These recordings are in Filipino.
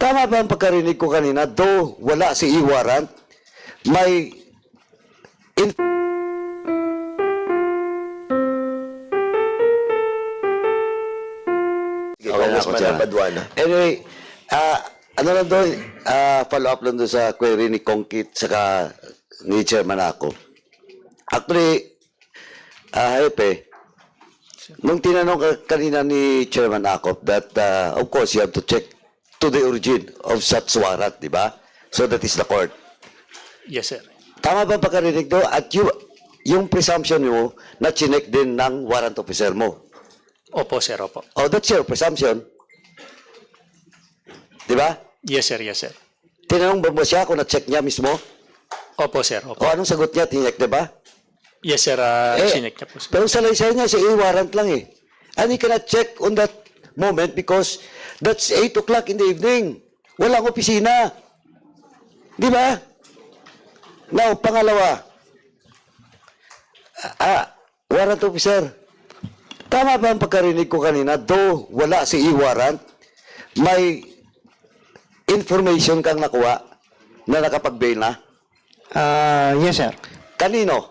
Tama ba ang pagkarinig ko kanina? Though wala si e-warrant, may Okay na ako dyan. Paduana. Anyway, ano lang doon, follow up lang doon sa query ni Kongkit saka ni Chairman ako. Actually, Hepe, nung tinanong kanina ni Chairman Akop that, of course, you have to check to the origin of such warrant, di ba? So that is the court. Yes, sir. Tama ba pagkarinig doon? At yung presumption mo na chinek din ng warrant officer mo? Opo, sir. Opo. Oh, that's your presumption. Di ba? Yes, sir. Yes, sir. Tinanong ba mo siya kung na-check niya mismo? Opo, sir. Opo. O anong sagot niya? Tinek, di ba? Yes, sir. Eh, Sinek niya po, sir. Pero sa laysay niya, si warrant lang eh. And he cannot check on that moment because that's 8 o'clock in the evening. Walang opisina. Di ba? Now, pangalawa. Warrant officer. Tama ba ang pagkarinig ko kanina? Though wala si e-warrant, may information kang nakuha na nakapag-bail na? Yes, sir. Kanino?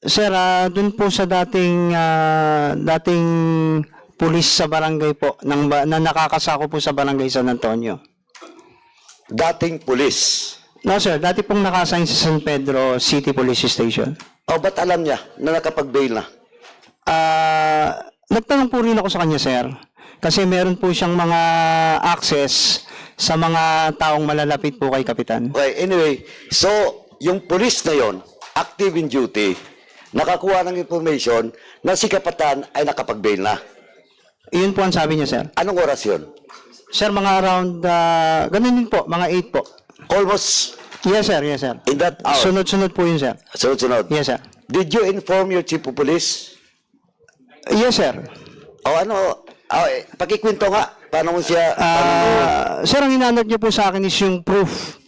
Sir, dun po sa dating pulis sa barangay po, na nakakasako po sa barangay San Antonio. Dating pulis. No, sir. Dati pong nakasign sa San Pedro City Police Station. O ba't alam niya na nakapag-bail na? Nagtanong po rin ako sa kanya, sir. Kasi meron po siyang mga access sa mga taong malalapit po kay Kapitan. Okay, anyway, so yung pulis na yon, active in duty, nakakuha ng information na si Kapatan ay nakapag-bail na. Iyon po ang sabi niya, sir. Anong oras yun? Sir, mga around, ganun din po, mga 8 po. Almost Yes, sir. Yes, sir. in that hour. Sunod-sunod po yun, sir. Sunod-sunod. Yes, sir. Did you inform your chief of police? Yes, sir. O ano, pakikwento nga, paano mo siya, Sir, ang inanap niyo po sa akin is yung proof.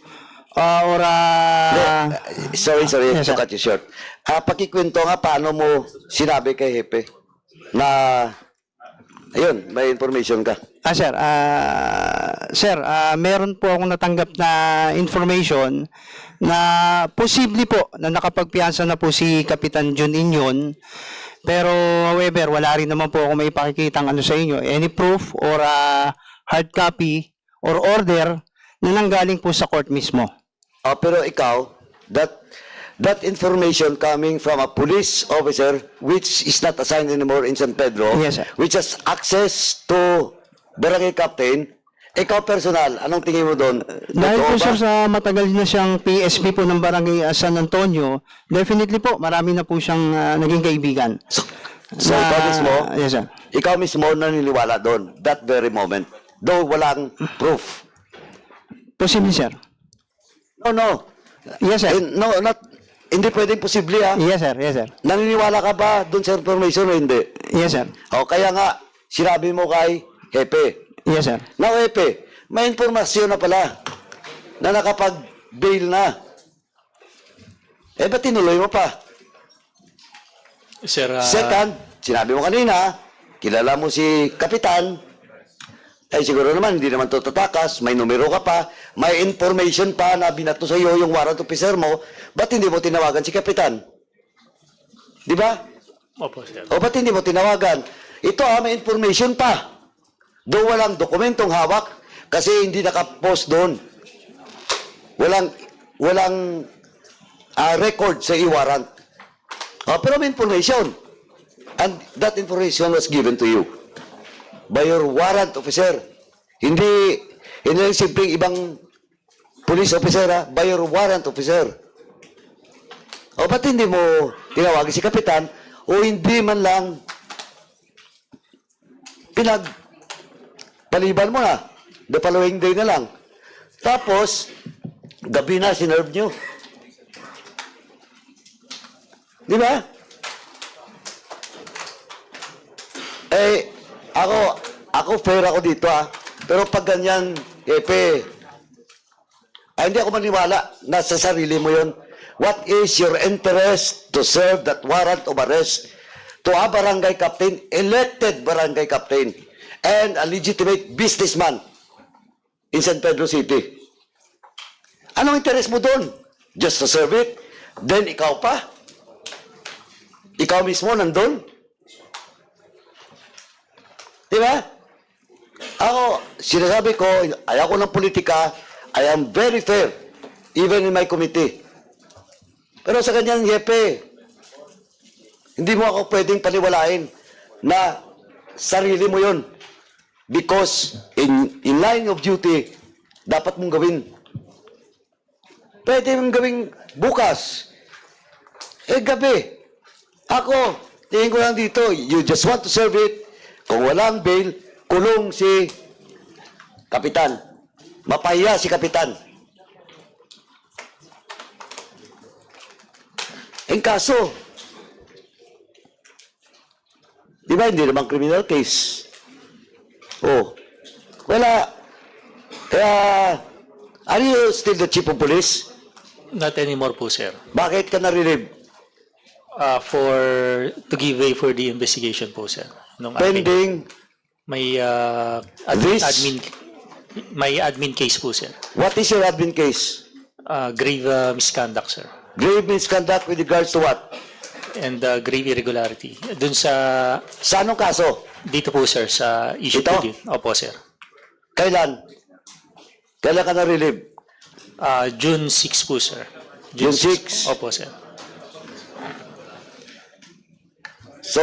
sorry, Yes, to sir. cut you short. Pakikwento nga, paano mo sinabi kay Hepe na, ayun, may information ka. Sir, meron po akong natanggap na information na posible po na nakapagpiyansa na po si Kapitan John Inyon. Pero however, wala rin naman po ako may pakikitang ano sa inyo. Any proof or hard copy or order na nanggaling po sa court mismo. Pero ikaw, that information coming from a police officer which is not assigned anymore in San Pedro, Yes, sir. which has access to barangay captain, ikaw personal, anong tingin mo doon? Dahil Totoo po ba? sir sa matagal na siyang PSP po ng barangay San Antonio, definitely po marami na po siyang naging kaibigan. So ikaw mismo, Yes, sir. ikaw mismo naniniwala doon, that very moment, though walang proof. Posible, sir. No. Yes, sir. Hindi pwedeng posible ha. Yes, sir. Yes, sir. Naniniwala ka ba doon sa information o hindi? Yes, sir. O kaya nga, sinabi mo kay Hepe. Yes, sir. Now, Hepe, may informasyon na pala na nakapag-bail na. Ba't tinuloy mo pa? Sir, Second, sinabi mo kanina, kilala mo si Kapitan, ay siguro naman, hindi naman to tatakas, may numero ka pa, may information pa na binato sa iyo yung warrant officer mo, ba't hindi mo tinawagan si Kapitan? Di ba? opo, sir. O ba't hindi mo tinawagan? Ito may information pa. Doon walang dokumentong hawak kasi hindi nakapost doon. Walang record sa e-warrant. Pero may information. And that information was given to you by your warrant officer. Hindi simpleng ibang police officer, by your warrant officer. O ba't hindi mo tinawagin si Kapitan o hindi man lang paliban mo na. The following day na lang. Tapos, gabi na, sinerve nyo. Di ba? Ako fair ako dito Pero pag ganyan, hindi ako maniwala na sa sarili mo yun. What is your interest to serve that warrant of arrest to a barangay captain, elected barangay captain, and a legitimate businessman in San Pedro City. Anong interest mo doon? Just to serve it? Then ikaw pa? Ikaw mismo nandun? Di ba? Ako, sinasabi ko, ayaw ko ng politika, I am very fair, even in my committee. Pero sa kanyang yepe, hindi mo ako pwedeng paniwalain na sarili mo yun. Because in line of duty, dapat mong gawin. Pwede mong gawing bukas. Gabi. Ako, tingin ko lang dito, you just want to serve it. Kung walang bail, kulong si Kapitan. Mapahiya si Kapitan. Kaso, di ba hindi naman criminal case? Oh, wala. Kaya, are you still the chief of police? Not anymore po, sir. Bakit ka na-relieve? To give way for the investigation po, sir. Nung aking- Pending may This- may admin case po, sir. what is your admin case? Grave misconduct, sir. Grave misconduct with regards to what? And grave irregularity. Dun sa, Sa anong kaso? dito po, sir, sa issue Ito? po din. Opo, sir. Kailan? Kailan ka na-relieve? June 6 po, sir. June 6? Opo, sir. So,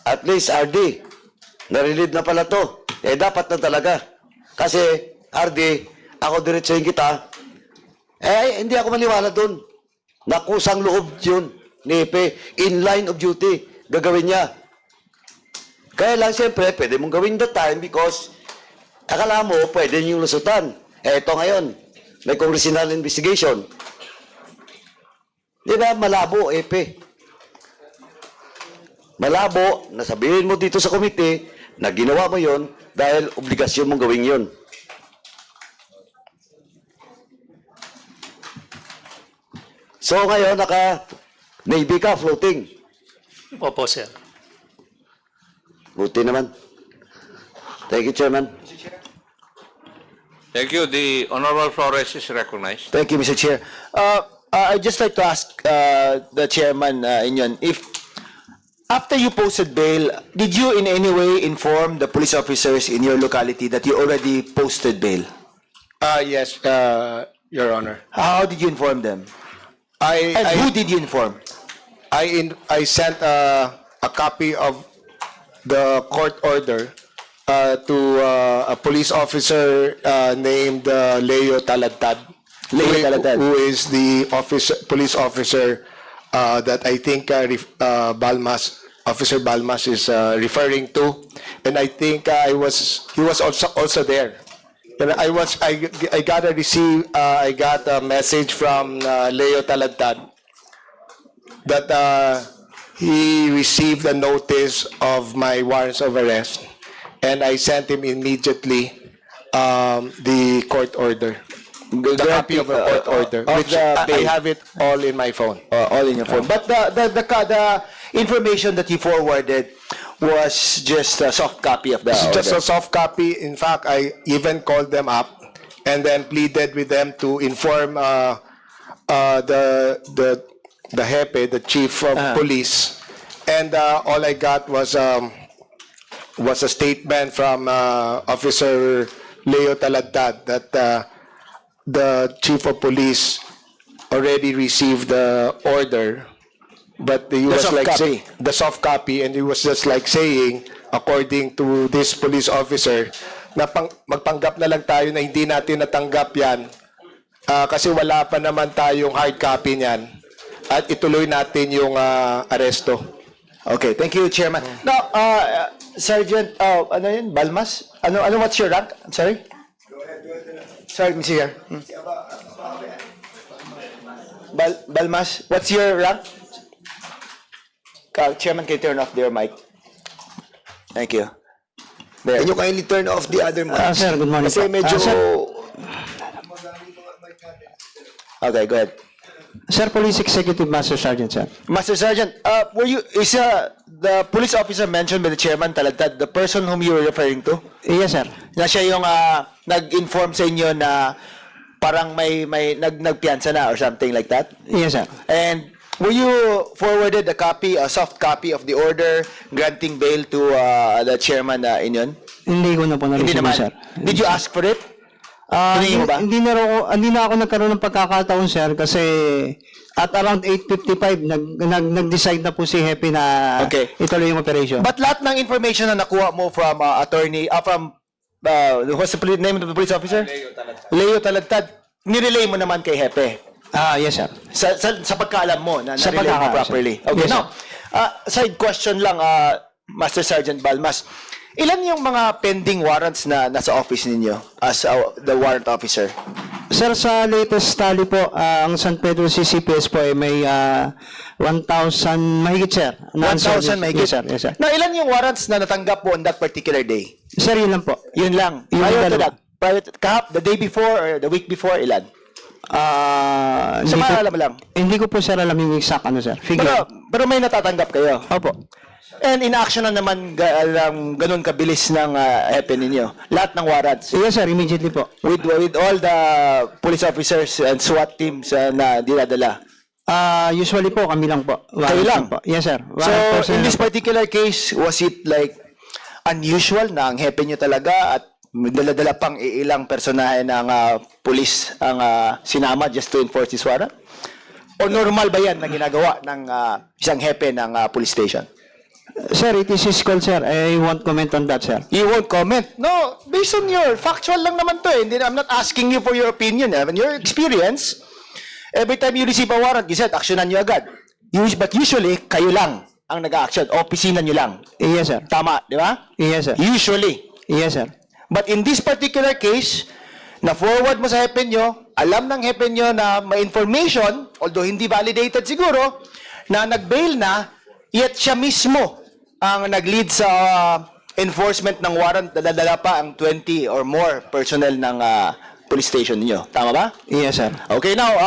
at least RD, na-relieve na pala to. Dapat na talaga. Kasi, RD, ako diretsuhin kita. Hindi ako maniwala dun. Nakusang loob yun. Nipe, in line of duty, gagawin niya. Kaya lang, siyempre, pwede mong gawin that time because akala mo, pwede niyong lusutan. Ito ngayon, may congressional investigation. Di ba, malabo, Epe. Malabo, nasabihin mo dito sa komite na ginawa mo yon dahil obligasyon mong gawin yon. So ngayon, naka-Navy ka, floating. Opo, sir. Buti naman. Thank you, Chairman. Thank you. The Honorable Flores is recognized. Thank you, Mr. Chair. I'd just like to ask the chairman, Inyon, if after you posted bail, did you in any way inform the police officers in your locality that you already posted bail? Yes, Your Honor. How did you inform them? And who did you inform? I sent a copy of the court order to a police officer named Leo Taladtad. Leo Taladtad. Who is the police officer that I think Officer Balmas is referring to, and I think he was also there. And I got a message from Leo Taladtad that he received a notice of my warrants of arrest, and I sent him immediately the court order. The copy of the court order, of which the I bail. have it all in my phone. All in your phone. But the information that you forwarded was just a soft copy of the It's just order. a soft copy. In fact, I even called them up and then pleaded with them to inform the jefe, the chief of police, and all I got was a statement from Officer Leo Taladtad that the chief of police already received the order, but he was soft like copy. the soft copy, and he was just like saying, according to this police officer, na magpanggap na lang tayo na hindi natin natanggap yan kasi wala pa naman tayong hard copy niyan at ituloy natin yung aresto. Okay, thank you, Chairman. Now, Sergeant, ano yun, Balmas? Ano, what's your rank? I'm sorry? Sorry, Mr. Chair. Balmas, what's your rank? Chairman, can you turn off their mic? Thank you. There. Can you kindly turn off the other mic? Sir, good morning Kasi po. medyo... Sir, Okay, go ahead. Sir, Police Executive Master Sergeant, sir. Master Sergeant, is the police officer mentioned by the chairman, Taladtad, the person whom you were referring to? Yes, sir. Na siya yung nag-inform sa inyo na parang may nagpiyansa na or something like that? Yes, sir. And were you forwarded a soft copy of the order granting bail to the chairman Inyon? Hindi ko na po Hindi na-receive, naman. sir. Did you ask for it? Hindi, Hiningi mo ba? hindi na ako nagkaroon ng pagkakataon, sir, kasi at around 8:55 nag-decide na po si Hepe na Okay. ituloy yung operation. But lahat ng information na nakuha mo from what's the name of the police officer? Leo Taladtad. Nirelay mo naman kay Hepe. Yes, sir. Sa pagkaalam mo na Sa nirelay mo pagkakaalam, properly. sir. Okay, Yes, now, side question lang, Master Sergeant Balmas. Ilan yung mga pending warrants na nasa office ninyo as the warrant officer? Sir, sa latest tally po, ang San Pedro CCPS po ay may 1,000 mahigit, sir. 1,000 mahigit? Yes, sir. Yes, sir. Now, ilan yung warrants na natanggap mo on that particular day? Sir, yun lang po. Yun lang. Yung Prior to dalawa. that, the day before or the week before, ilan? Sa Hindi ko, maalala mo lang. hindi ko po, sir, alam yung exact ano, sir. Figure. Pero may natatanggap kayo. Opo. And in-action na naman ganun kabilis ng happen ninyo. Lahat ng warrants. Yes, sir. Immediately po. With all the police officers and SWAT teams na dinadala. Usually po, kami lang po. Kayo lang? Po. Yes, sir. So, in this particular case, was it like unusual na ang happen nyo talaga at dala-dala pang ilang personahe ng police ang sinama just to enforce this warrant? O normal ba yan na ginagawa ng isang hepe ng police station? Sir, it is his call, sir. I won't comment on that, sir. You won't comment? No, based on your factual lang naman to eh. I'm not asking you for your opinion. I mean, your experience, every time you receive a warrant, you said, actionan nyo agad. But usually, kayo lang ang nag-action. Opisina nyo lang. Yes, sir. Tama, di ba? Yes, sir. Usually. Yes, sir. But in this particular case, na-forward mo sa hepe nyo, alam ng hepe nyo na may information, although hindi validated siguro, na nag-bail na, yet siya mismo ang nag-lead sa enforcement ng warrant, dadala pa ang 20 or more personnel ng police station niyo. Tama ba? Yes, sir. Okay, now,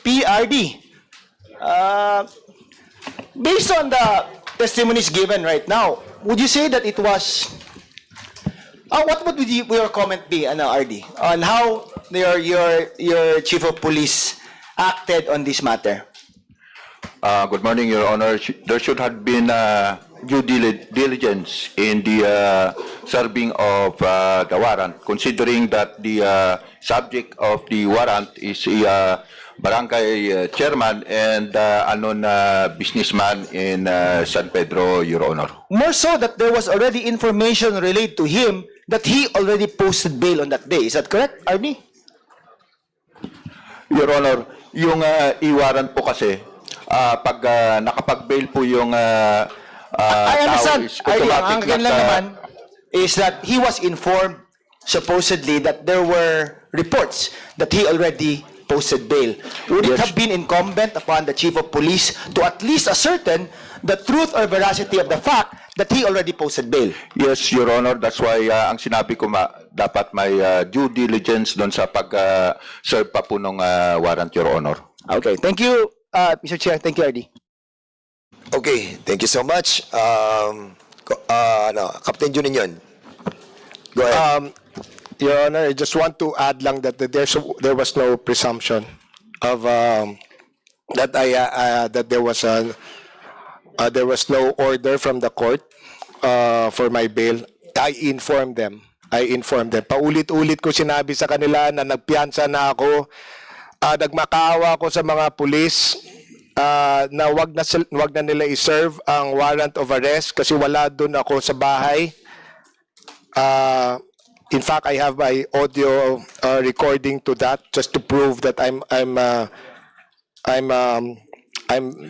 PRD. Based on the testimonies given right now, would you say that it was... what would your comment be, RD, on how your chief of police acted on this matter? Good morning, Your Honor. There should have been due diligence in the serving of the warrant, considering that the subject of the warrant is a barangay chairman and unknown businessman in San Pedro, Your Honor. More so that there was already information related to him that he already posted bail on that day. Is that correct, RD? Your Honor, yung i-warrant po kasi, pag nakapag-bail po yung I understand. tao is Ang automatic ganyan lang naman is that he was informed supposedly that there were reports that he already posted bail. Would it Yes. have been incumbent upon the chief of police to at least ascertain the truth or veracity of the fact that he already posted bail? Yes, Your Honor. That's why ang sinabi ko dapat may due diligence doon sa pag-serve pa po ng warrant, Your Honor. Okay. Thank you, Mr. Chair. Thank you, RD. Okay, thank you so much. Captain Juninyon. Go ahead. Your Honor, I just want to add lang that there was no presumption of that there was no order from the court for my bail. I informed them. Paulit-ulit ko sinabi sa kanila na nagpiyansa na ako. Nagmakaawa ako sa mga pulis na wag na nila i-serve ang warrant of arrest kasi wala doon ako sa bahay. In fact, I have my audio recording to that just to prove that I'm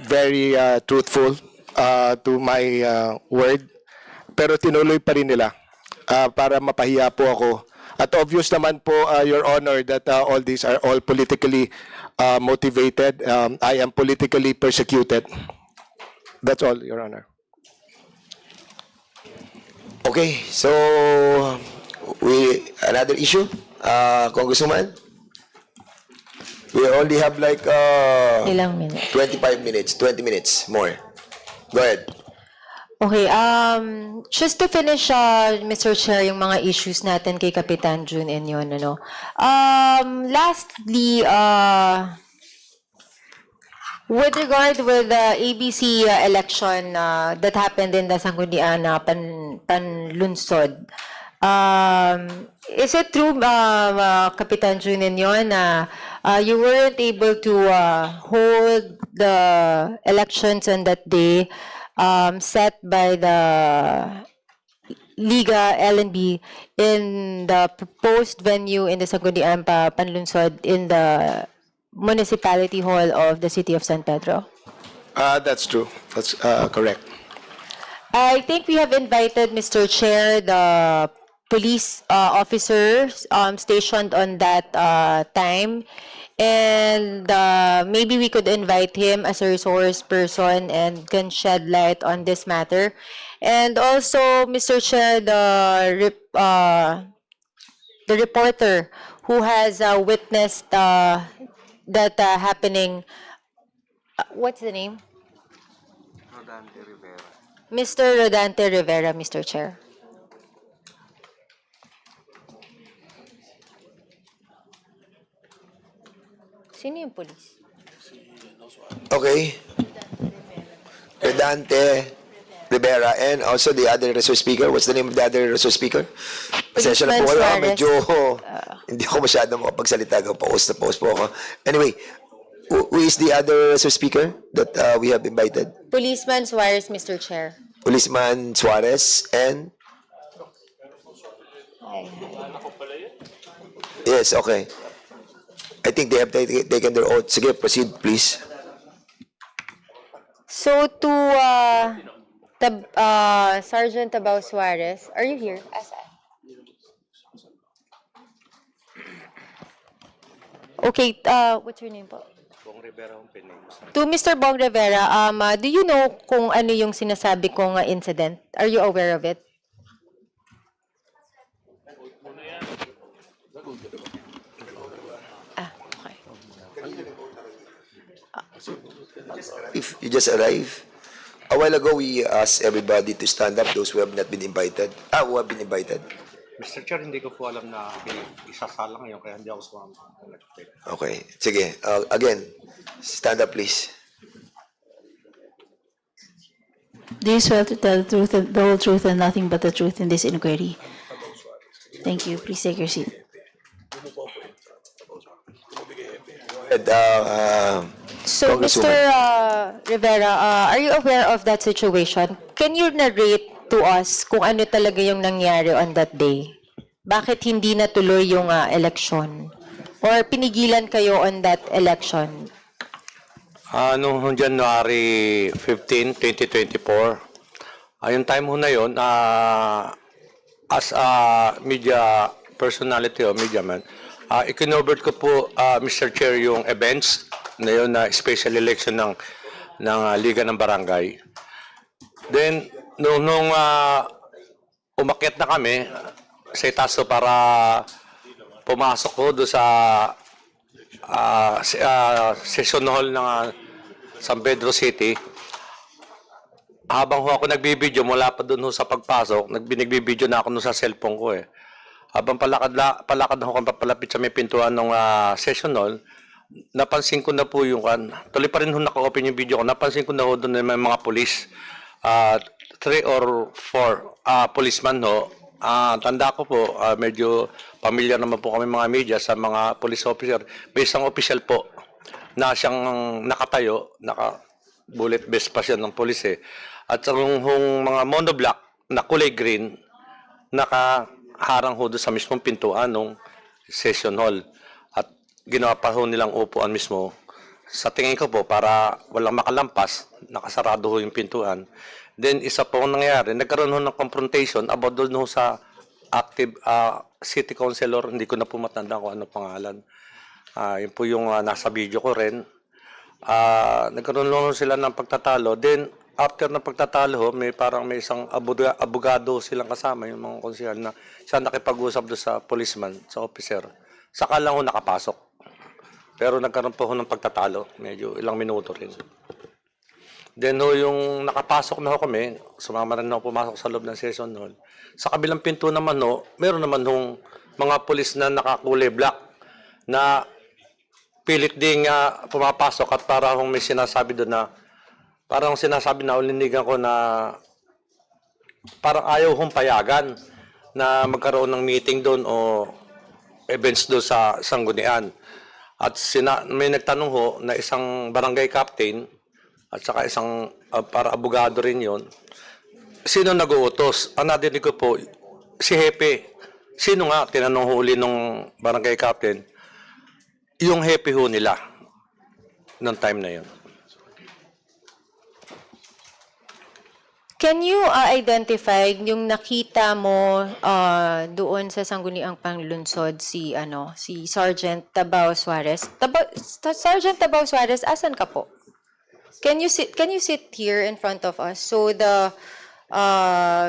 very truthful to my word. Pero tinuloy pa rin nila para mapahiya po ako. At obvious naman po, Your Honor, that all these are all politically motivated. I am politically persecuted. That's all, Your Honor. Okay, so another issue, Congresswoman. We only have like Ilang minutes? 25 minutes, 20 minutes more. Go ahead. Okay, just to finish, Mr. Chair, yung mga issues natin kay Kapitan Jun and yun, ano. Lastly, with regard with the ABC election that happened in the Sangguniang Panlunsod, is it true, Kapitan Jun and yun, na you weren't able to hold the elections on that day set by the Liga LNB in the proposed venue in the Sangguniang Panlunsod in the Municipality Hall of the City of San Pedro? That's true. That's correct. I think we have invited, Mr. Chair, the police officers stationed on that time. And maybe we could invite him as a resource person and can shed light on this matter. And also, Mr. Chair, the reporter who has witnessed that happening. What's the name? Mr. Rodante Rivera, Mr. Chair. Sino yung police? Okay. Redante Rivera and also the other resource speaker. What's the name of the other resource speaker? Pasensya na po kayo. Suarez. Medyo hindi ako masyadong makapagsalita. Post na post po ako. Anyway, who is the other resource speaker that we have invited? Policeman Suarez, Mr. Chair. Policeman Suarez and... Yes, okay. I think they have taken their oath. Sige, proceed, please. So to Sergeant Tabaw Suarez, are you here? Asan? Okay, what's your name po? Bong Rivera. To Mr. Bong Rivera, do you know kung ano yung sinasabi kong incident? Are you aware of it? Okay. If you just arrived, a while ago we asked everybody to stand up, those who have not been invited. Who have been invited. Mr. Chair, hindi ko po alam na isasala ngayon kaya hindi ako sumama. Okay, sige. Again, stand up please. Do you swear to tell the truth, and the whole truth, and nothing but the truth in this inquiry? Thank you. Please take your seat. And, So, Mr. Rivera, are you aware of that situation? Can you narrate to us kung ano talaga yung nangyari on that day? Bakit hindi natuloy yung election? Or pinigilan kayo on that election? Noong January 15, 2024, yung time ho na yun, as a media personality o media man, ikinobert ko po, Mr. Chair, yung events na yun na special election ng Liga ng Barangay. Then, nung umakyat na kami sa itaso para pumasok ko doon sa session hall ng San Pedro City, habang ho ako nagbibideo mula pa doon ho sa pagpasok, nagbibideo na ako sa cellphone ko eh. Habang palakad na ako papalapit sa may pintuan ng session hall, napansin ko na po yung tuloy pa rin ho naka-open yung video ko, napansin ko na ho doon na may mga police, 3 or 4 policeman ho. Tanda ko po, medyo familiar naman po kami mga media sa mga police officer. May isang official po na siyang nakatayo, naka-bullet vest pa siya ng police eh. At yung mga monoblock na kulay green, nakaharang ho doon sa mismong pintuan ng session hall. At ginawa pa ho nilang upuan mismo. Sa tingin ko po, para walang makalampas, nakasarado ho yung pintuan. Then, isa po ang nangyayari, nagkaroon ho ng confrontation about doon ho sa active city councilor, hindi ko na po matanda kung ano pangalan. Yun po yung nasa video ko rin. Nagkaroon ho sila ng pagtatalo. Then, after ng pagtatalo ho, may isang abogado silang kasama, yung mga konsehal na siya nakipag-usap doon sa policeman, sa officer. Saka lang ho nakapasok. Pero nagkaroon po ho ng pagtatalo, medyo ilang minuto rin. Then ho, yung nakapasok na ho kami, sumama rin ako pumasok sa loob ng session hall. Sa kabilang pinto naman ho, meron naman hong mga pulis na nakakulay black na pilit ding pumapasok at para hong may sinasabi doon na, parang sinasabi na ulinigan ko na parang ayaw hong payagan na magkaroon ng meeting doon o events doon sa sanggunian. At may nagtanong ho na isang barangay captain at saka isang para abogado rin yon. Sino nag-uutos? Ang nadinig ko po, si Hepe. Sino nga? Tinanong huli nung barangay captain. Yung Hepe ho nila noong time na yon. Can you identify yung nakita mo doon sa Sangguniang Panlunsod si Sergeant Tabao Suarez? Sergeant Tabao Suarez, asan ka po? Can you sit here in front of us so the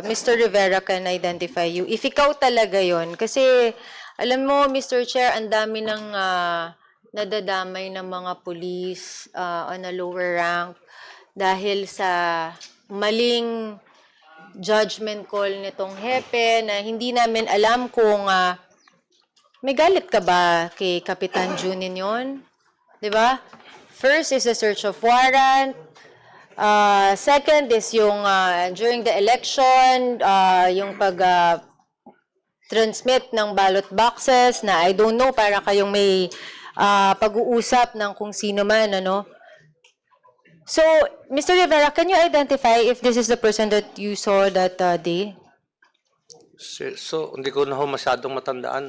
Mr. Rivera can identify you? If ikaw talaga yon, kasi alam mo, Mr. Chair, ang dami ng nadadamay ng mga police on a lower rank dahil sa maling judgment call nitong Hepe na hindi namin alam kung may galit ka ba kay Kapitan Junin yon? 'Di ba? First is the search of warrant. Second is yung during the election, yung transmit ng ballot boxes na I don't know, para kayong may pag-uusap ng kung sino man, ano. So, Mr. Rivera, can you identify if this is the person that you saw that day? So, hindi ko na ho masyadong matandaan.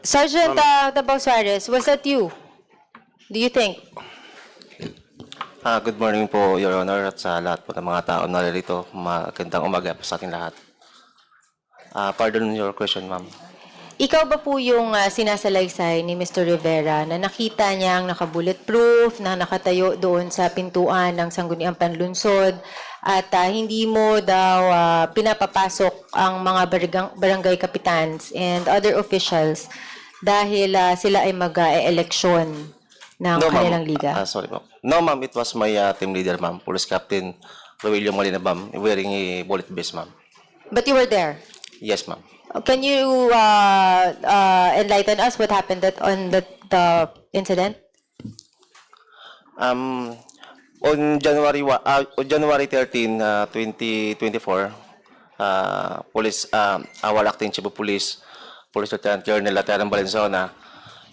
Sergeant Tabao Suarez, was that you? Do you think? Good morning po, Your Honor, at sa lahat po ng mga tao na narito. Magandang umaga po sa ating lahat. Pardon your question, ma'am. Ikaw ba po yung sinasalaysay ni Mr. Rivera na nakita niyang naka-bulletproof, na nakatayo doon sa pintuan ng Sangguniang Panlunsod at hindi mo daw pinapapasok ang mga barangay capitans and other officials dahil sila ay mag-eleksyon ng kanilang liga? Sorry, ma'am. No, ma'am, it was my team leader, ma'am. Police Captain Rogelio Molina, ma'am, wearing a bullet vest, ma'am. But you were there? Yes, ma'am. Can you enlighten us what happened on the incident? On January 13, 2024, our acting chief of police, Police Lieutenant Colonel Lateran Valenzuela,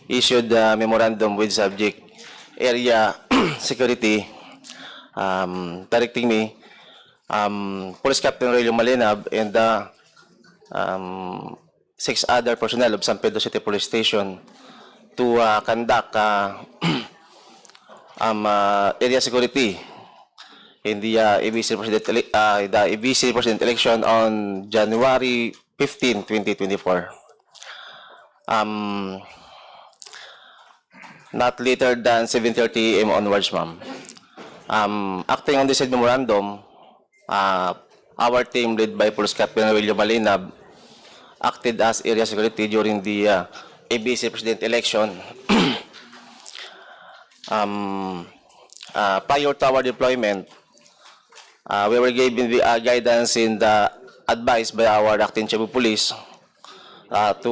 issued a memorandum with subject area security, directing me, Police Captain Aurelio Malinab, and 6 other personnel of San Pedro City Police Station to conduct area security in the ABC President election on January 15, 2024. Not later than 7:30 a.m. onwards, ma'am. Acting on this memorandum, our team led by Police Captain Aurelio Malinab acted as area security during the ABC President election. Prior to our deployment, we were given the guidance and advice by our acting chief of police to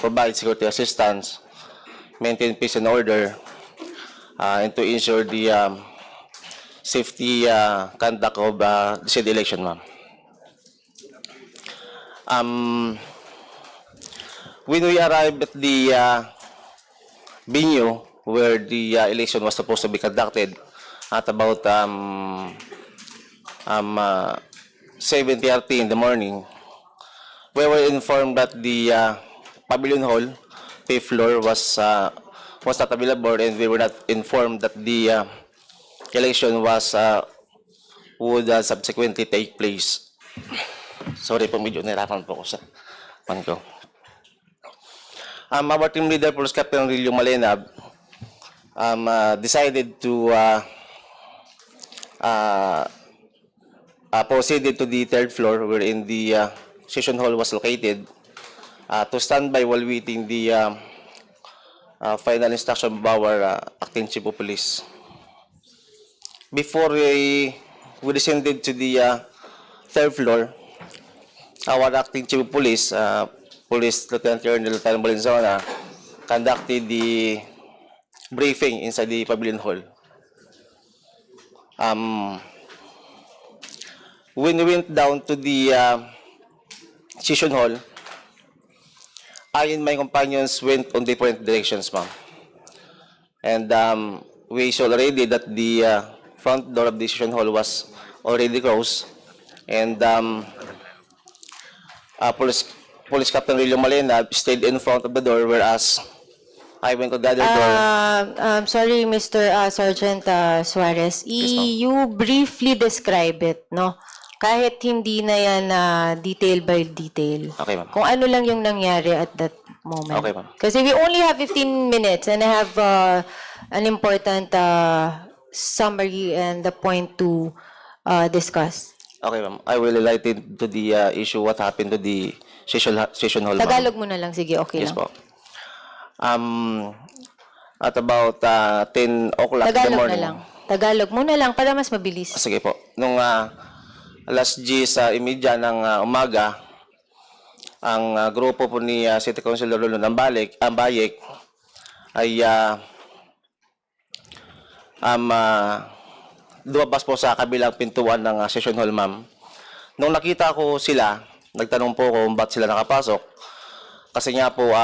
provide security assistance, maintain peace and order, and to ensure the safety conduct of the said election, ma'am. When we arrived at the venue where the election was supposed to be conducted at about 7:30 in the morning, we were informed that the pavilion hall, 5th floor, was not available, and we were not informed that the election would subsequently take place. Sorry po, medyo nahirapan po ako sa pan ko. Our team leader, Police Captain Aurelio Malinab, decided to proceed to the 3rd floor wherein the session hall was located to stand by while waiting the final instruction of our acting chief of police. Before we descended to the third floor, our acting chief of police, Police Lieutenant Colonel Tan Valenzuela, conducted the briefing inside the pavilion hall. When we went down to the session hall, I and my companions went on different directions, ma'am. And we saw already that the front door of the session hall was already closed. And Police Captain Rillo Malena stayed in front of the door, whereas I went to the other door. Sorry, Mr. Sergeant Suarez. You briefly describe it, no? Kahit hindi na yan detail by detail. Okay, ma'am. Kung ano lang yung nangyari at that moment. Okay, ma'am. Kasi we only have 15 minutes and I have an important summary and the point to discuss. Okay, ma'am. I will relate it to the issue what happened to the session hall, ma'am. Tagalog mo na lang. Sige, okay Yes lang. po. At about 10 o'clock in the Tagalog na morning. lang. Tagalog mo na lang para mas mabilis. Sige po. Nung alas 10:30 ng umaga, ang grupo po ni City Councilor Lolo ng Bayek ay lumabas po sa kabilang pintuan ng session hall, ma'am. Nung nakita ko sila, nagtanong po ko ba't sila nakapasok. Kasi nga po,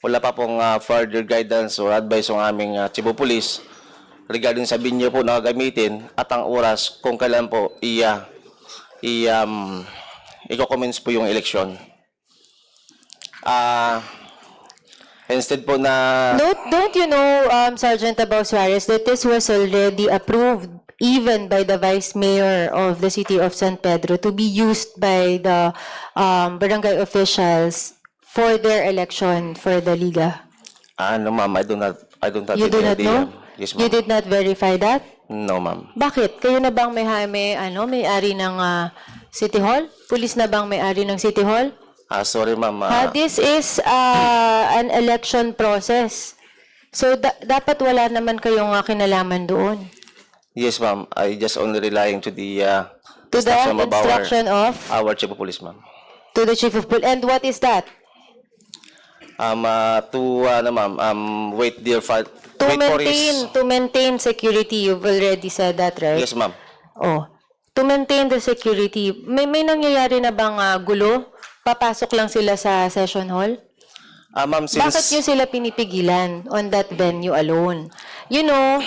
wala pa pong further guidance or advice ng aming chief of police regarding sa binyo po na gagamitin at ang oras kung kailan po i-commence po yung eleksyon. Instead po na... Don't you know, Sergeant Abao Suarez, that this was already approved even by the Vice Mayor of the City of San Pedro to be used by the barangay officials for their election for the Liga? No, ma'am, I don't have You do any not idea. know? Yes, You ma'am. did not verify that? No, ma'am. Bakit? Kayo na bang may-ari ng City Hall? Pulis na bang may-ari ng City Hall? Sorry, ma'am. This is an election process. So, dapat wala naman kayong kinalaman doon. Yes, ma'am. I just only relying to the To the instruction of instruction of our chief of police, ma'am. to the Chief of Police. And what is that? Wait there for To maintain security. You've already said that, right? Yes, ma'am. Oh. To maintain the security. May nangyayari na bang gulo? Papasok lang sila sa session hall? Ma'am, Bakit nyo sila pinipigilan on that venue alone? You know,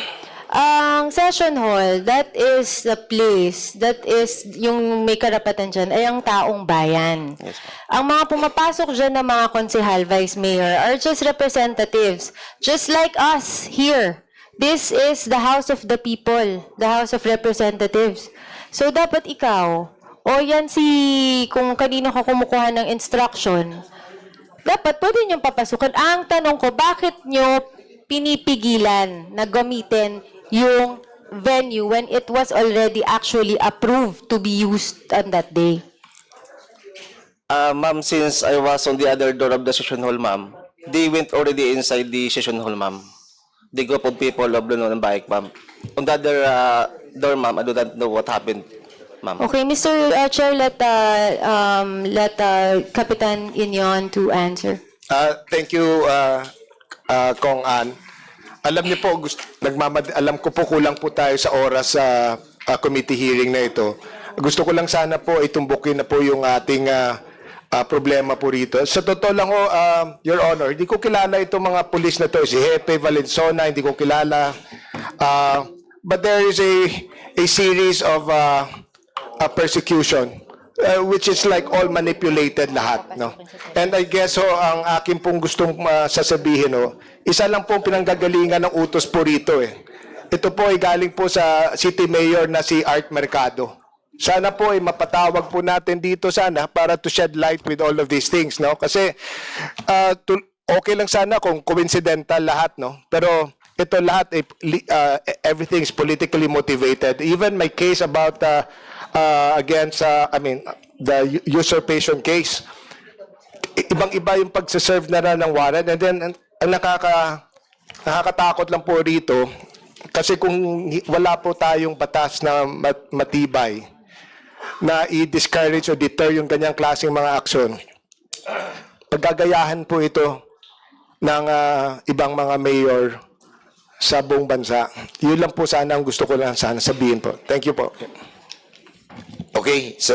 ang session hall, that is the place, that is yung may karapatan dyan, ay ang taong bayan. Yes, Ang mga pumapasok dyan na mga konsehal, vice mayor, are just representatives, just like us here. This is the House of the People, the House of Representatives. So, dapat ikaw, kung kanino ka kumukuha ng instruction, dapat pwede niyong papasukan. Ang tanong ko, bakit niyo pinipigilan na gamitin yung venue when it was already actually approved to be used on that day? Ma'am, since I was on the other door of the session hall, ma'am, they went already inside the session hall, ma'am. The group of people of Luno and Bayek, ma'am. On the other door, ma'am, I do not know what happened, ma'am. Okay, Mr. Chair, let Kapitan Inyon to answer. Thank you, Kong Ann. Alam niyo po, alam ko po kulang po tayo sa oras sa committee hearing na ito. Gusto ko lang sana po itumbukin na po yung ating problema po rito. Sa totoo lang Your Honor, hindi ko kilala itong mga pulis na to. Si Jefe Valenzuela, hindi ko kilala. But there is a series of persecution. Which is like all manipulated lahat, no? And I guess ang akin pong gustong sasabihin, isa lang pong pinanggagalingan ng utos po rito Ito po ay galing po sa City Mayor na si Art Mercado. Sana po ay mapatawag po natin dito sana para to shed light with all of these things, no? Kasi okay lang sana kung coincidental lahat, no? Pero ito lahat everything is politically motivated. Even my case about against the usurpation case, ibang-iba yung pagsaserve na ng warrant, and then ang nakakatakot lang po rito, kasi kung wala po tayong batas na matibay na i-discourage o deter yung ganyang klaseng mga aksyon, paggagayahan po ito ng ibang mga mayor sa buong bansa. Yun lang po sana ang gusto ko lang sana sabihin po. Thank you po. Okay, so